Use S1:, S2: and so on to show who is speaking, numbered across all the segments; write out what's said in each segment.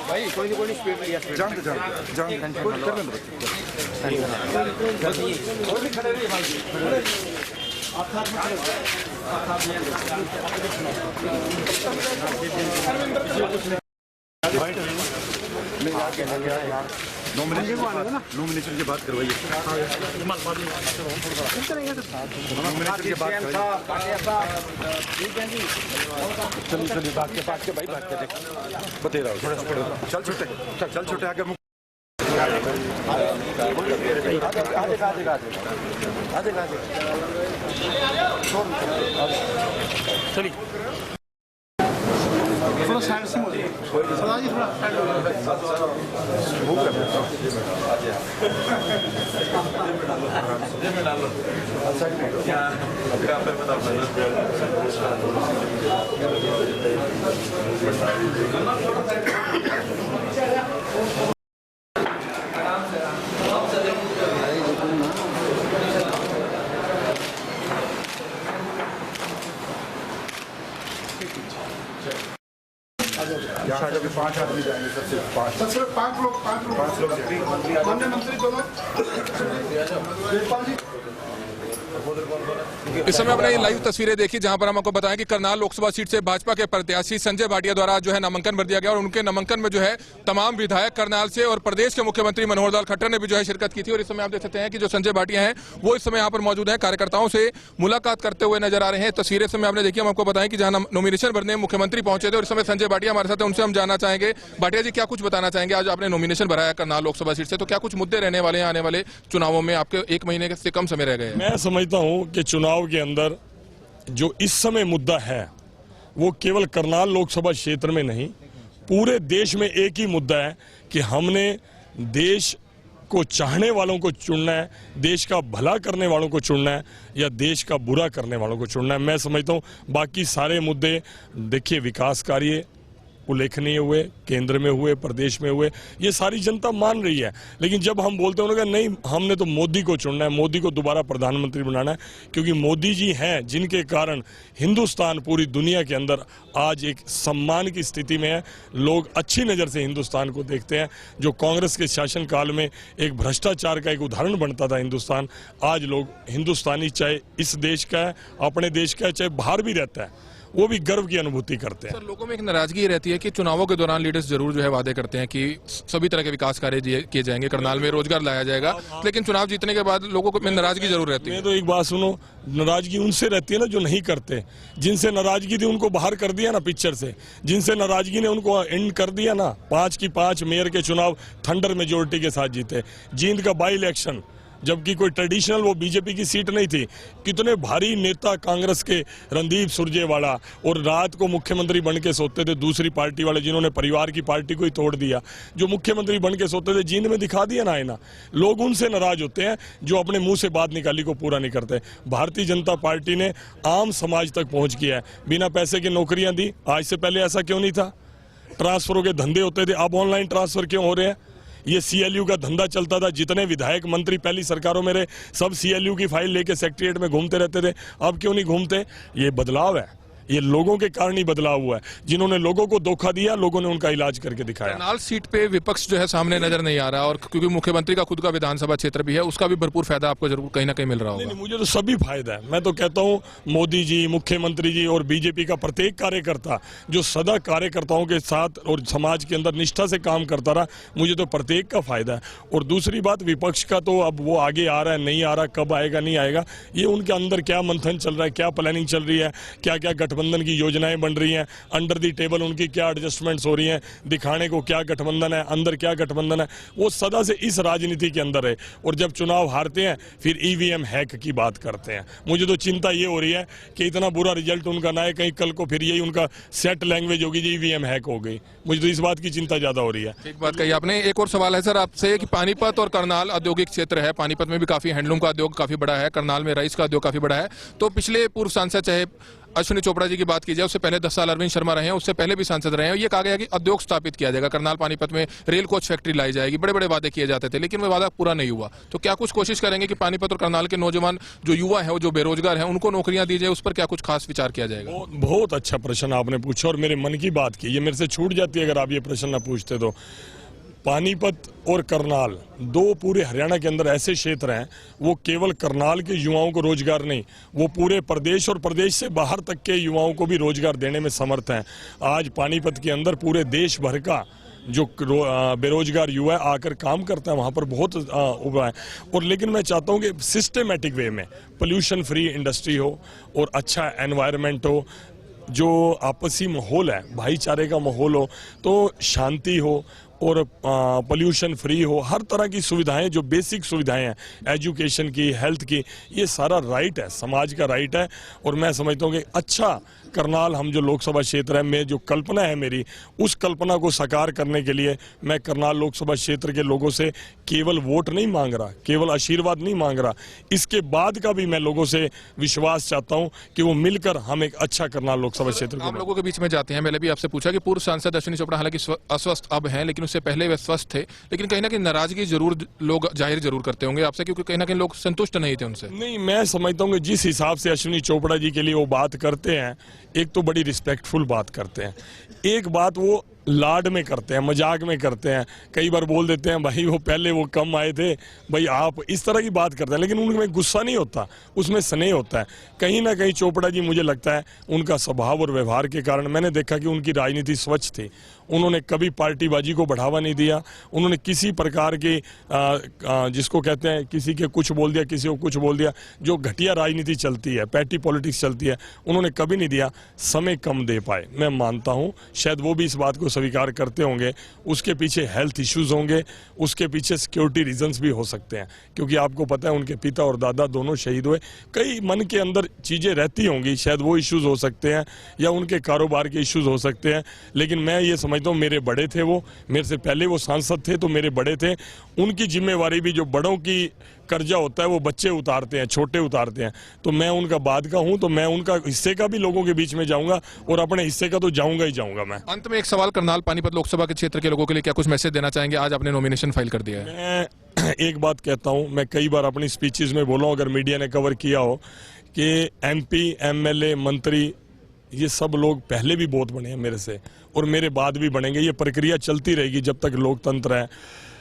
S1: भाई कोई नहीं स्पीड लिया जान कोई कर लेंगे और भी खड़े रहिए भाई नॉमिनेशन की बात करवाइए चलिए भाग के भाई भाग के बते रहा हूँ चल छोटे आगे चलिए थोड़ा साइड से थोड़ा जी थोड़ा यहाँ जब 5 आदमी जाएंगे सबसे 5 लोग माननीय मंत्री दोनों
S2: इस समय आपने ये लाइव तस्वीरें देखी जहां पर हम आपको बताएं कि करनाल लोकसभा सीट से भाजपा के प्रत्याशी संजय भाटिया द्वारा जो है नामांकन भर दिया गया और उनके नामांकन में जो है तमाम विधायक करनाल से और प्रदेश के मुख्यमंत्री मनोहर लाल खट्टर ने भी जो है शिरकत की थी। और इस समय आप देख सकते हैं कि जो संजय भाटिया हैं वो इस समय यहाँ पर मौजूद हैं, कार्यकर्ताओं से मुलाकात करते हुए नजर आ रहे हैं। तस्वीरें इस समय आपने देखी, हम आपको बताएं कि जहां नॉमिनेशन भरने मुख्यमंत्री पहुंचे थे और इस समय संजय भाटिया हमारे साथ है, उनसे हम जानना चाहेंगे। भाटिया जी, क्या कुछ बताना चाहेंगे? आज आपने नॉमिनेशन भरा है करनाल लोकसभा सीट से, तो क्या कुछ मुद्दे रहने वाले हैं आने वाले चुनावों में? आपके 1 महीने से कम समय रह गए।
S3: मैं समझता हूं कि चुनाव के अंदर जो इस समय मुद्दा है वो केवल करनाल लोकसभा क्षेत्र में नहीं, पूरे देश में एक ही मुद्दा है कि हमने देश को चाहने वालों को चुनना है, देश का भला करने वालों को चुनना है या देश का बुरा करने वालों को चुनना है। मैं समझता हूं बाकी सारे मुद्दे देखिए, विकास कार्य उल्लेखनीय हुए, केंद्र में हुए, प्रदेश में हुए, ये सारी जनता मान रही है। लेकिन जब हम बोलते हैं उन्होंने नहीं, हमने तो मोदी को चुनना है, मोदी को दोबारा प्रधानमंत्री बनाना है, क्योंकि मोदी जी हैं जिनके कारण हिंदुस्तान पूरी दुनिया के अंदर आज एक सम्मान की स्थिति में है। लोग अच्छी नज़र से हिंदुस्तान को देखते हैं। जो कांग्रेस के शासनकाल में एक भ्रष्टाचार का एक उदाहरण बनता था हिंदुस्तान, आज लोग हिंदुस्तानी, चाहे इस देश का है, अपने देश का है, चाहे बाहर भी रहता है, वो भी गर्व की अनुभूति करते हैं।
S2: सर, लोगों में एक नाराजगी रहती है कि चुनावों के दौरान लीडर्स जरूर जो है वादे करते हैं कि सभी तरह के विकास कार्य किए जाएंगे, करनाल में रोजगार लाया जाएगा, लेकिन चुनाव जीतने के बाद लोगों को में नाराजगी जरूर रहती है।
S3: तो एक बात सुनो, नाराजगी उनसे रहती है ना जो नहीं करते। जिनसे नाराजगी थी उनको बाहर कर दिया ना पिक्चर से, जिनसे नाराजगी ने उनको एंड कर दिया ना। 5 की 5 मेयर के चुनाव थंडर मेजोरिटी के साथ जीते। जींद का बाई इलेक्शन, जबकि कोई ट्रेडिशनल वो बीजेपी की सीट नहीं थी, कितने भारी नेता कांग्रेस के रणदीप सुरजेवाला और रात को मुख्यमंत्री बन के सोते थे, दूसरी पार्टी वाले जिन्होंने परिवार की पार्टी को ही तोड़ दिया, जो मुख्यमंत्री बन के सोते थे, जींद में दिखा दिया ना आईना। लोग उनसे नाराज होते हैं जो अपने मुंह से बात निकाली को पूरा नहीं करते। भारतीय जनता पार्टी ने आम समाज तक पहुंच किया है, बिना पैसे की नौकरियां दी। आज से पहले ऐसा क्यों नहीं था? ट्रांसफरों के धंधे होते थे, अब ऑनलाइन ट्रांसफर क्यों हो रहे हैं? ये सीएलयू का धंधा चलता था, जितने विधायक मंत्री पहली सरकारों में रहे सब सीएलयू की फाइल लेके सेक्रेटरीट में घूमते रहते थे, अब क्यों नहीं घूमते? ये बदलाव है, ये लोगों के कारण ही बदलाव हुआ है। जिन्होंने लोगों को धोखा दिया, लोगों ने उनका इलाज करके दिखाया।
S2: करनाल सीट पे विपक्ष जो है सामने नजर नहीं आ रहा, और क्योंकि मुख्यमंत्री का खुद का विधानसभा क्षेत्र भी है, उसका भी भरपूर फायदा आपको जरूर कहीं ना कहीं मिल रहा होगा।
S3: नहीं, मुझे तो सभी फायदा है। मैं तो कहता हूँ मोदी जी, मुख्यमंत्री जी और बीजेपी का प्रत्येक कार्यकर्ता जो सदा कार्यकर्ताओं के साथ और समाज के अंदर निष्ठा से काम करता रहा, मुझे तो प्रत्येक का फायदा है। और दूसरी बात, विपक्ष का तो अब वो आगे आ रहा है, नहीं आ रहा, कब आएगा नहीं आएगा, ये उनके अंदर क्या मंथन चल रहा है, क्या प्लानिंग चल रही है, क्या क्या गठबंधन की योजनाएं बन रही हैं, अंडर दी टेबल उनकी क्या एडजस्टमेंट्स हो रही हैं, दिखाने को क्या गठबंधन है, अंदर क्या गठबंधन है, वो सदा से इस राजनीति के अंदर है। और जब चुनाव हारते हैं फिर ईवीएम हैक की बात करते हैं। मुझे तो चिंता ये हो रही है कि इतना बुरा रिजल्ट उनका ना है, कहीं कल को फिर यही उनका सेट लैंग्वेज होगी, ईवीएम हैक हो गई। मुझे तो इस बात की चिंता ज्यादा हो रही है।
S2: एक बात कही आपने, एक और सवाल है सर आपसे कि पानीपत और करनाल औद्योगिक क्षेत्र है, पानीपत में भी काफी हैंडलूम का उद्योग काफी बड़ा है, करनाल में राइस का उद्योग काफी बड़ा है, तो पिछले पूर्व सांसद चाहे अश्विनी चोपड़ा जी की बात की जाए, उससे पहले 10 साल अरविंद शर्मा रहे हैं, उससे पहले भी सांसद रहे हैं। ये कहा गया कि उद्योग स्थापित किया जाएगा, करनाल पानीपत में रेल कोच फैक्ट्री लाई जाएगी, बड़े बड़े वादे किए जाते थे, लेकिन वो वादा पूरा नहीं हुआ। तो क्या कुछ कोशिश करेंगे कि पानीपत और करनाल के नौजवान जो युवा है, जो बेरोजगार हैं, उनको नौकरियां दी जाए? उस पर क्या कुछ खास विचार किया जाएगा?
S3: बहुत अच्छा प्रश्न आपने पूछा और मेरे मन की बात की। ये मेरे से छूट जाती है अगर आप ये प्रश्न न पूछते तो। पानीपत और करनाल दो पूरे हरियाणा के अंदर ऐसे क्षेत्र हैं, वो केवल करनाल के युवाओं को रोजगार नहीं, वो पूरे प्रदेश और प्रदेश से बाहर तक के युवाओं को भी रोजगार देने में समर्थ हैं। आज पानीपत के अंदर पूरे देश भर का जो बेरोजगार युवा आकर काम करता है, वहाँ पर बहुत उभरा है। और लेकिन मैं चाहता हूँ कि सिस्टमेटिक वे में पोल्यूशन फ्री इंडस्ट्री हो और अच्छा एनवायरनमेंट हो, जो आपसी माहौल है, भाईचारे का माहौल हो, तो शांति हो और पोल्यूशन फ्री हो। हर तरह की सुविधाएं, जो बेसिक सुविधाएं हैं, एजुकेशन की, हेल्थ की, ये सारा राइट है, समाज का राइट है। और मैं समझता हूँ कि अच्छा करनाल, हम जो लोकसभा क्षेत्र है में जो कल्पना है मेरी, उस कल्पना को साकार करने के लिए मैं करनाल लोकसभा क्षेत्र के लोगों से केवल वोट नहीं मांग रहा, केवल आशीर्वाद नहीं मांग रहा, इसके बाद का भी मैं लोगों से विश्वास चाहता हूं कि वो मिलकर हम एक अच्छा करनाल लोकसभा क्षेत्र
S2: आप लोगों के बीच में जाते हैं। मैंने भी आपसे पूछा कि पूर्व सांसद अश्विनी चोपड़ा हालांकि अस्वस्थ अब हैं, लेकिन उससे पहले वे स्वस्थ थे, लेकिन कहीं ना कहीं नाराजगी जरूर लोग जाहिर जरूर करते होंगे आपसे, क्योंकि कहीं ना कहीं लोग संतुष्ट नहीं थे उनसे।
S3: नहीं, मैं समझता हूँ कि जिस हिसाब से अश्विनी चोपड़ा जी के लिए वो बात करते हैं, एक तो बड़ी रिस्पेक्टफुल बात करते हैं, एक बात वो लाड में करते हैं, मजाक में करते हैं, कई बार बोल देते हैं भाई वो पहले वो कम आए थे, भाई आप, इस तरह की बात करते हैं। लेकिन उनमें गुस्सा नहीं होता, उसमें स्नेह होता है। कहीं ना कहीं चोपड़ा जी, मुझे लगता है उनका स्वभाव और व्यवहार के कारण मैंने देखा कि उनकी राजनीति स्वच्छ थी। उन्होंने कभी पार्टीबाजी को बढ़ावा नहीं दिया, उन्होंने किसी प्रकार की जिसको कहते हैं किसी के कुछ बोल दिया, किसी को कुछ बोल दिया, जो घटिया राजनीति चलती है, पैटी पॉलिटिक्स चलती है, उन्होंने कभी नहीं दिया। समय कम दे पाए, मैं मानता हूं, शायद वो भी इस बात को स्वीकार करते होंगे। उसके पीछे हेल्थ इश्यूज होंगे, उसके पीछे सिक्योरिटी रीजंस भी हो सकते हैं, क्योंकि आपको पता है उनके पिता और दादा दोनों शहीद हुए। कई मन के अंदर चीजें रहती होंगी, शायद वो इश्यूज हो सकते हैं या उनके कारोबार के इश्यूज हो सकते हैं। लेकिन मैं ये समझता हूँ, मेरे बड़े थे, वो मेरे से पहले वो सांसद थे, तो मेरे बड़े थे, उनकी जिम्मेवारी भी, जो बड़ों की कर्जा होता है वो बच्चे उतारते हैं, छोटे उतारते हैं, तो मैं उनका बाद का हूं, तो मैं उनका हिस्से का भी लोगों के बीच में जाऊंगा और अपने हिस्से का तो जाऊंगा ही जाऊंगा। मैं
S2: अंत में एक सवाल, करनाल पानीपत लोकसभा के क्षेत्र के लोगों के लिए क्या कुछ मैसेज देना चाहेंगे? आज आपने नॉमिनेशन फाइल कर दिया है।
S3: मैं एक बात कहता हूं, मैं कई बार अपनी स्पीचेस में बोला हूं, अगर मीडिया ने कवर किया हो, कि MP, MLA, मंत्री, ये सब लोग पहले भी बहुत बने हैं मेरे से और मेरे बाद भी बनेंगे। ये प्रक्रिया चलती रहेगी जब तक लोकतंत्र है।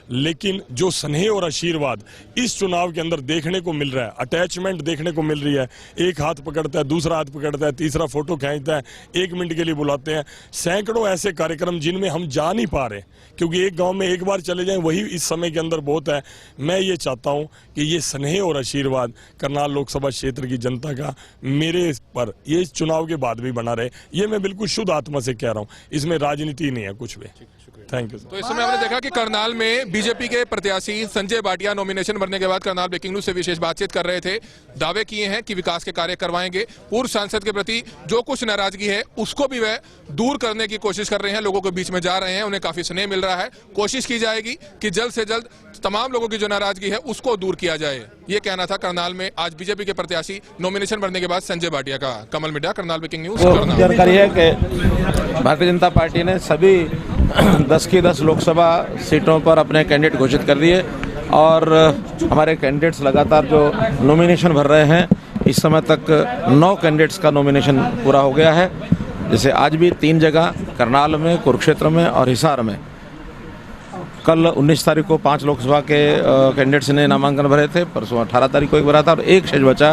S3: लेकिन जो स्नेह और आशीर्वाद इस चुनाव के अंदर देखने को मिल रहा है, अटैचमेंट देखने को मिल रही है, एक हाथ पकड़ता है, दूसरा हाथ पकड़ता है, तीसरा फोटो खींचता है, 1 मिनट के लिए बुलाते हैं, सैकड़ों ऐसे कार्यक्रम जिनमें हम जा नहीं पा रहे, क्योंकि एक गांव में एक बार चले जाएं वही इस समय के अंदर बहुत है। मैं ये चाहता हूं कि ये स्नेह और आशीर्वाद करनाल लोकसभा क्षेत्र की जनता का मेरे पर ये चुनाव के बाद भी बना रहे। ये मैं बिल्कुल शुद्ध आत्मा से कह रहा हूं, इसमें राजनीति नहीं है कुछ भी। Thank you.
S2: तो इस समय हमने देखा कि करनाल में बीजेपी के प्रत्याशी संजय भाटिया नॉमिनेशन भरने के बाद करनाल ब्रेकिंग न्यूज से विशेष बातचीत कर रहे थे। दावे किए हैं कि विकास के कार्य करवाएंगे। पूर्व सांसद के प्रति जो कुछ नाराजगी है उसको भी वह दूर करने की कोशिश कर रहे हैं, लोगों के बीच में जा रहे हैं, उन्हें काफी स्नेह मिल रहा है। कोशिश की जाएगी कि जल्द से जल्द तमाम लोगों की जो नाराजगी है उसको दूर किया जाए। ये कहना था करनाल में आज बीजेपी के प्रत्याशी नॉमिनेशन भरने के बाद संजय भाटिया का। कमल मिड्डा, करनाल ब्रेकिंग न्यूज।
S4: जानकारी है कि भारतीय जनता पार्टी ने सभी 10 की 10 लोकसभा सीटों पर अपने कैंडिडेट घोषित कर दिए और हमारे कैंडिडेट्स लगातार जो नॉमिनेशन भर रहे हैं, इस समय तक 9 कैंडिडेट्स का नॉमिनेशन पूरा हो गया है। जैसे आज भी 3 जगह, करनाल में, कुरुक्षेत्र में और हिसार में। कल 19 तारीख को 5 लोकसभा के कैंडिडेट्स ने नामांकन भरे थे, परसों 18 तारीख को एक भरा था और एक शेष बचा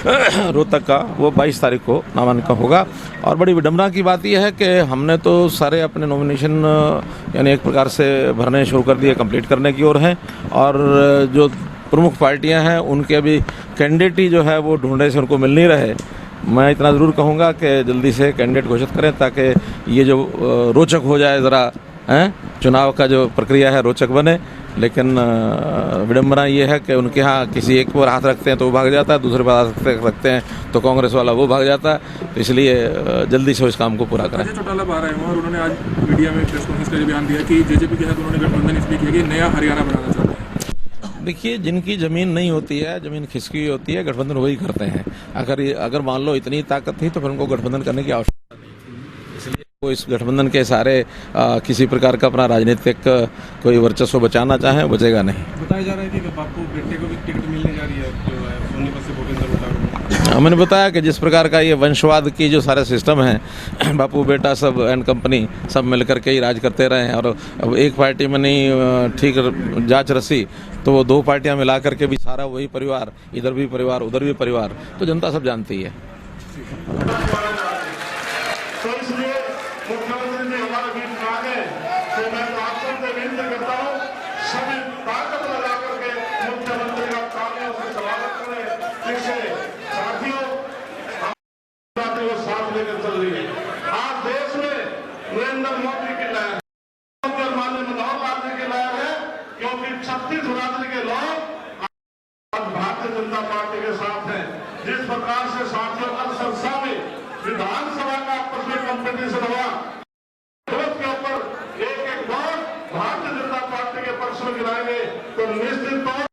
S4: रोहतक का, वो 22 तारीख को नामांकन होगा। और बड़ी विडंबना की बात यह है कि हमने तो सारे अपने नॉमिनेशन यानी एक प्रकार से भरने शुरू कर दिए, कंप्लीट करने की ओर हैं, और जो प्रमुख पार्टियां हैं उनके अभी कैंडिडेट ही जो है वो ढूंढने से उनको मिल नहीं रहे। मैं इतना ज़रूर कहूँगा कि जल्दी से कैंडिडेट घोषित करें ताकि ये जो रोचक हो जाए, ज़रा चुनाव का जो प्रक्रिया है रोचक बने। लेकिन विडंबना ये है कि उनके यहाँ किसी एक पर हाथ रखते हैं तो वो भाग जाता है, दूसरे पर हाथ रखते हैं तो कांग्रेस वाला वो भाग जाता है। तो इसलिए जल्दी से इस काम को पूरा करें।
S2: चौटाला बाहर आए हैं और उन्होंने आज मीडिया में प्रेस कॉन्फ्रेंस करके बयान दिया कि जेजेपी के साथ उन्होंने गठबंधन इसलिए किया कि नया हरियाणा बनाना चाहते हैं।
S4: देखिए, जिनकी जमीन नहीं होती है, जमीन खिसकी हुई होती है, गठबंधन वही करते हैं। अगर मान लो इतनी ताकत थी तो फिर उनको गठबंधन करने की आवश्यकता नहीं थी। इसलिए वो इस गठबंधन के सारे किसी प्रकार का अपना राजनीतिक कोई वर्चस्व बचाना चाहे, बचेगा नहीं।
S5: बताया जा रहा है कि बापू बेटे को भी टिकट मिलने जा रही है सोनीपत से भूपेंद्र बघेल।
S4: मैंने बताया कि जिस प्रकार का ये वंशवाद की जो सारे सिस्टम है, बापू बेटा सब एंड कंपनी सब मिलकर के ही राज करते रहे हैं, और अब एक पार्टी में नहीं ठीक जांच रसी तो वो दो पार्टियां मिला करके भी सारा वही परिवार, इधर भी परिवार उधर भी परिवार, तो जनता सब जानती है।
S6: तो इसलिए मुख्यमंत्री जी हमारे बीच में आ गए, तो मैं आप सबसे विनती करता हूँ, सभी ताकत लगा करके मुख्यमंत्री का तालियों से स्वागत करें। जिससे साथियों को साथ लेकर चल रही है। आज देश में नरेंद्र मोदी की लहर, माननीय मनोहर लाल जी की लहर है, क्योंकि 36 राज्य के लोग आज भारतीय जनता पार्टी के साथ हैं। जिस प्रकार से साथियों कल संसद में विधानसभा का आपस में कंपटीशन हुआ, के ऊपर एक वोट भारतीय जनता पार्टी के पक्ष में गिराएंगे तो निश्चित तौर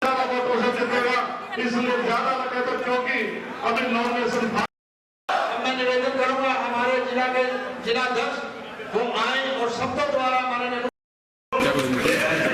S6: ज्यादा वोटों से जीतेगा। इसलिए ज्यादा लगे तो, क्योंकि अभी नॉमिनेशन मैं निवेदन करूंगा हमारे जिला के जिलाध्यक्ष वो आए और शब्दों द्वारा माननीय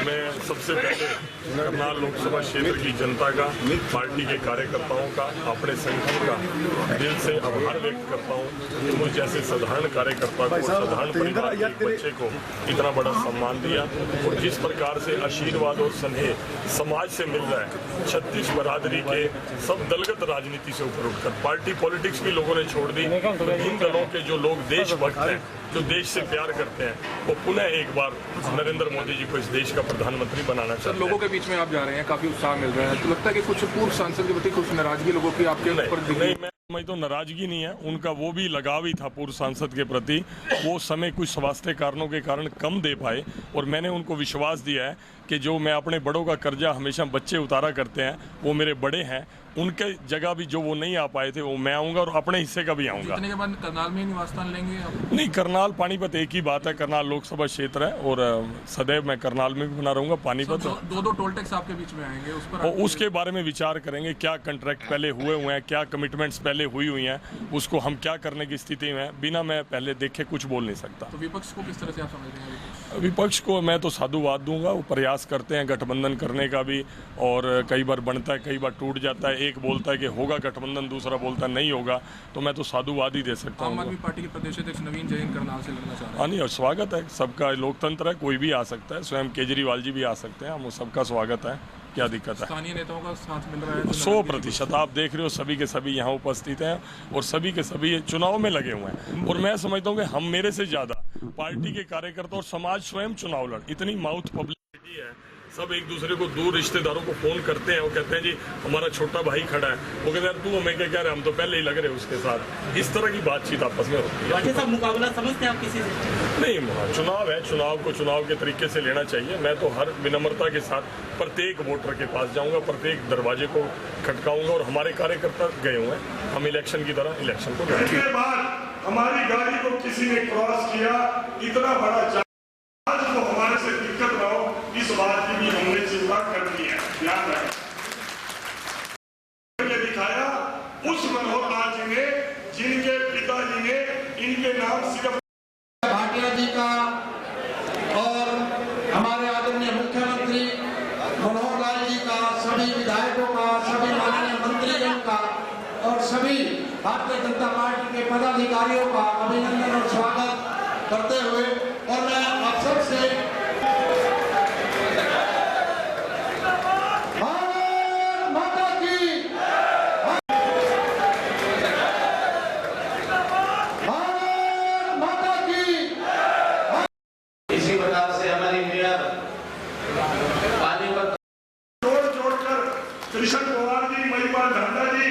S3: मैं सबसे पहले करनाल लोकसभा क्षेत्र की जनता का, पार्टी के कार्यकर्ताओं का, अपने संगठन का दिल से आभार व्यक्त करता हूँ। मुझे जैसे साधारण कार्यकर्ता को, साधारण परिवार के एक बच्चे को इतना बड़ा सम्मान दिया, और जिस प्रकार से आशीर्वाद और स्नेह समाज से मिल रहा है, 36 बरादरी के सब दलगत राजनीति से ऊपर उठकर पार्टी पॉलिटिक्स भी लोगों ने छोड़ दी। तो इन दलों के जो लोग देशभक्त हैं, जो देश से प्यार करते हैं, वो पुनः एक बार नरेंद्र मोदी जी को इस देश का प्रधानमंत्री बनाना चाहते हैं।
S2: लोगों के बीच में आप जा रहे हैं, काफी उत्साह मिल रहा है, तो लगता है कि कुछ पूर्व सांसद के प्रति कुछ नाराजगी लोगों की आपके ऊपर दिख रही है?
S3: मैं तो नाराजगी नहीं है, उनका वो भी लगाव ही था पूर्व सांसद के प्रति। वो समय कुछ स्वास्थ्य कारणों के कारण कम दे पाए, और मैंने उनको विश्वास दिया है कि जो मैं अपने बड़ों का कर्जा हमेशा बच्चे उतारा करते हैं, वो मेरे बड़े हैं, उनके जगह भी जो वो नहीं आ पाए थे वो मैं आऊँगा, और अपने हिस्से का भी आऊँगा।
S2: जीतने के बाद करनाल में निवास स्थान लेंगे आप?
S3: नहीं, करनाल पानीपत एक ही बात है। करनाल लोकसभा क्षेत्र है, और सदैव मैं करनाल में भी बना रहूँगा। पानीपत
S2: दो टोल टैक्स आपके बीच में आएंगे, उस पर
S3: और उसके बारे में विचार करेंगे। क्या कॉन्ट्रैक्ट पहले हुए हैं, क्या कमिटमेंट्स पहले हुई हैं, उसको हम क्या करने की स्थिति में है, बिना मैं पहले देखे कुछ बोल नहीं सकता।
S2: तो विपक्ष को किस तरह से आप समझ रहे हैं?
S3: विपक्ष को मैं तो साधुवाद दूंगा। वो प्रयास करते हैं गठबंधन करने का भी, और कई बार बनता है, कई बार टूट जाता है। एक बोलता है कि होगा गठबंधन, दूसरा बोलता नहीं होगा, तो मैं तो साधुवाद ही दे सकता हूँ।
S2: आम आदमी पार्टी के प्रदेश अध्यक्ष नवीन जैन करनाल से लड़ना चाह रहे हैं।
S3: हाँ, नहीं, और स्वागत है, सबका लोकतंत्र है, कोई भी आ सकता है। स्वयं केजरीवाल जी भी आ सकते हैं, हम सबका स्वागत है, क्या दिक्कत है?
S2: स्थानीय नेताओं का साथ मिल रहा है
S3: 100%। आप देख रहे हो सभी के सभी यहाँ उपस्थित हैं, और सभी के सभी चुनाव में लगे हुए हैं। और मैं समझता हूँ कि हम मेरे से ज्यादा पार्टी के कार्यकर्ता और समाज स्वयं चुनाव लड़, इतनी माउथ पब्लिसिटी है, सब एक दूसरे को, दूर रिश्तेदारों को फोन करते हैं, वो कहते हैं जी हमारा छोटा भाई खड़ा है, वो कहते हैं यार तू हमें क्या कह रहे, हम तो पहले ही लग रहे उसके साथ। इस तरह की बातचीत आपस में होती है।
S5: सब मुकाबला समझते हैं आप किसी से?
S3: नहीं, चुनाव है, चुनाव को चुनाव के तरीके से लेना चाहिए। मैं तो हर विनम्रता के साथ प्रत्येक वोटर के पास जाऊंगा, प्रत्येक दरवाजे को खटकाऊंगा, और हमारे कार्यकर्ता गए हुए हैं, हम इलेक्शन की तरह इलेक्शन को लड़ेंगे।
S6: इसके बाद हमारी गाड़ी को किसी ने क्रॉस किया, इतना बड़ा आज तो हमारे से दिक्कत ना हो, इस बात की भी हमने चिंता करनी है। ध्यान रखें, दिखाया उस मनोहर लाल जी ने, जिनके पिताजी ने इनके नाम सिर्फ
S7: भाटिया जी का और हमारे आदरणीय मुख्यमंत्री मनोहर लाल जी का, सभी विधायकों का, सभी माननीय मंत्रीगण का और सभी भारतीय जनता पार्टी के पदाधिकारियों का अभिनंदन और स्वागत करते हुए, और मैं आप सबसे माता की
S4: इसी प्रकार से हमारी मेयर पानीपत
S6: जोड़कर कृष्ण कुमार जी, महिपाल ढांडा जी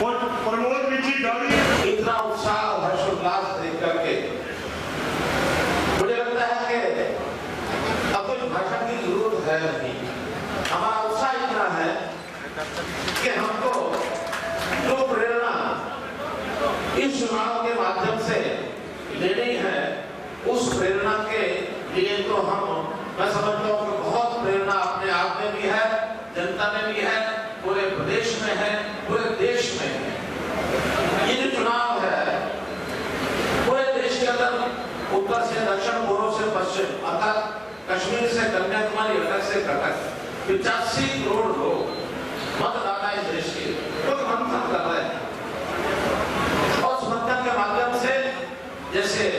S6: और प्रमोद जी गाड़ी,
S4: इतना उत्साह और हर्षोल्लास देख करके मुझे लगता है कि अब कुछ भाषण की जरूरत है नहीं। हमारा उत्साह इतना है कि हमको जो प्रेरणा इस चुनाव के माध्यम से लेनी है, उस प्रेरणा के लिए तो मैं समझता हूँ कि बहुत प्रेरणा अपने जनता में भी है, पूरे प्रदेश में है, पूरे देश में है। ये जो चुनाव है पूरे देश के अंदर उत्तर से दक्षिण, पूर्व से पश्चिम, अर्थात कश्मीर से कन्याकुमारी, लद्दाख से कटक 85 करोड़ लोग मतदाता इस देश के कुछ मंथन कर रहे हैं। और उस मंथन के माध्यम से जैसे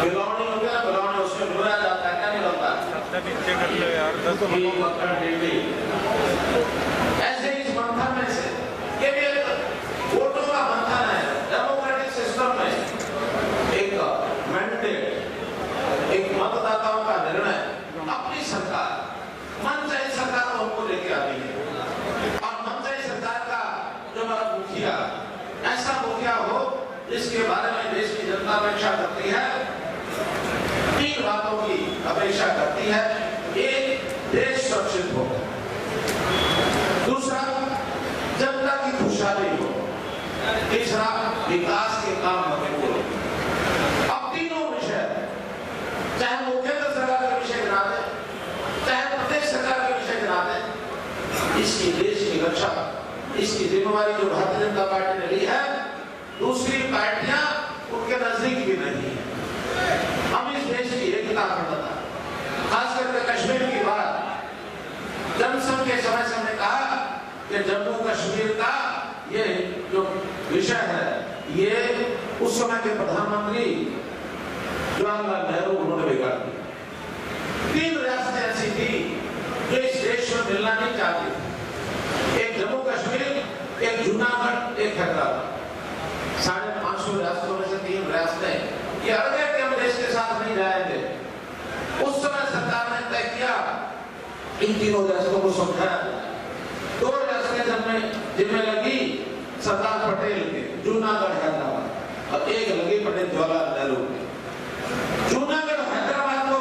S4: बिलौनी हो गया, बिलौनी उसमें डुबाया जाता है, क्या नहीं होता? ऐसे इस मंथन में से ये भी एक वोटों का मंथन है। डेमोक्रेटिक सिस्टम में एक मैंडेट, एक मतदाताओं का निर्णय, अपनी सरकार, मनचाही सरकार को हमको लेके आनी है। और मनचाही सरकार का जो हमारा मुखिया, ऐसा मुखिया हो जिसके बारे में देश की जनता अपेक्षा करती है। 3 बातों की अपेक्षा करती है। एक, देश सुरक्षित हो। दूसरा, जनता की खुशहाली हो। तीसरा, विकास के काम होने हो। अब तीनों विषय, चाहे मुख्यमंत्री सरकार के विषय गिनाते, चाहे प्रदेश सरकार के विषय गिनाते, इसकी देश की रक्षा, इसकी जिम्मेवारी जो भारतीय जनता पार्टी ने ली है, दूसरी पार्टियां उनके नजदीक भी नहीं है। हम इस देश की एकता अखंडता, खास करके कश्मीर की बात, जनसंघ के समय से हमने कहा कि जम्मू कश्मीर का ये जो विषय है, ये उस समय के प्रधानमंत्री जवाहरलाल नेहरू उन्होंने बिगाड़ दी। 3 रियासतें ऐसी थी जो इस देश में मिलना नहीं चाहती थी। एक जम्मू कश्मीर, एक जूनागढ़, एक हैदराबाद। 550 रियासतों में से 3 रियासतें ये अलग है कि हम देश के साथ नहीं जाएंगे। उस समय सरकार ने तय किया, इन तीनों रियासतों को समझाया। 2 रियासतें जिनमें लगी सरदार पटेल के, जूनागढ़, हैदराबाद, और एक लगी पंडित जवाहरलाल नेहरू के। जूनागढ़, हैदराबाद को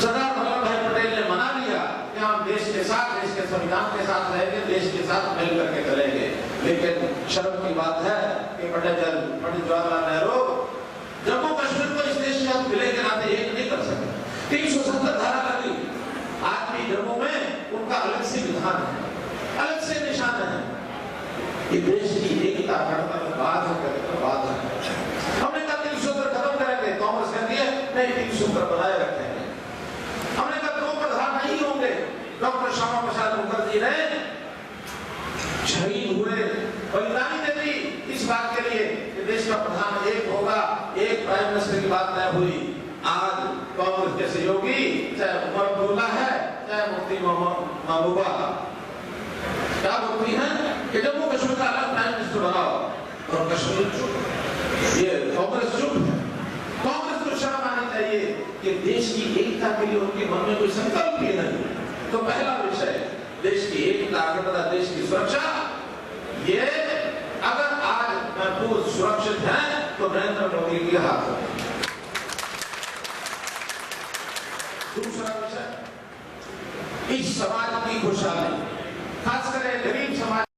S4: सरदार वल्लभ भाई पटेल ने मना लिया कि हम देश के साथ, देश के संविधान के साथ रहेंगे, देश के साथ मिल करके चलेंगे। लेकिन शर्म की बात है कि पंडित जवाहरलाल नेहरू जम्मू कश्मीर को इस देश के साथ मिले के नाते एक नहीं कर सकते। 370 धारा लगी। आज भी जम्मू में उनका अलग से विधान है, अलग से निशान है। ये देश की एकता अखंडता में बात है। हमने कहा 3 सूत्र खत्म करेंगे, कांग्रेस कहती है नहीं, 3 सूत्र बनाए रखेंगे। हमने कहा 2 प्रधान नहीं होंगे। डॉक्टर श्यामा प्रसाद मुखर्जी ने शहीद हुए, बलिदानी दे दी इस बात के लिए कि देश का प्रधान एक होगा, एक प्राइम मिनिस्टर की बात तय हुई। आज कांग्रेस के सहयोगी, चाहे उमर अब्दुल्ला है, चाहे मुफ्ती महबूबा, क्या बोलती है कि जम्मू कश्मीर का अलग प्राइम मिनिस्टर बनाओ, और कश्मीर चुप। ये कांग्रेस चुप है। कांग्रेस को शर्म आनी चाहिए कि देश की एकता के लिए उनके मन में कोई संकल्प ही नहीं। तो पहला विषय, देश की एकता अखंडता, देश की सुरक्षा, ये अगर आज महफूज सुरक्षित है तो नरेंद्र मोदी के हाथ में। दूसरा विषय, इस समाज की खुशहाली, खासकर गरीब समाज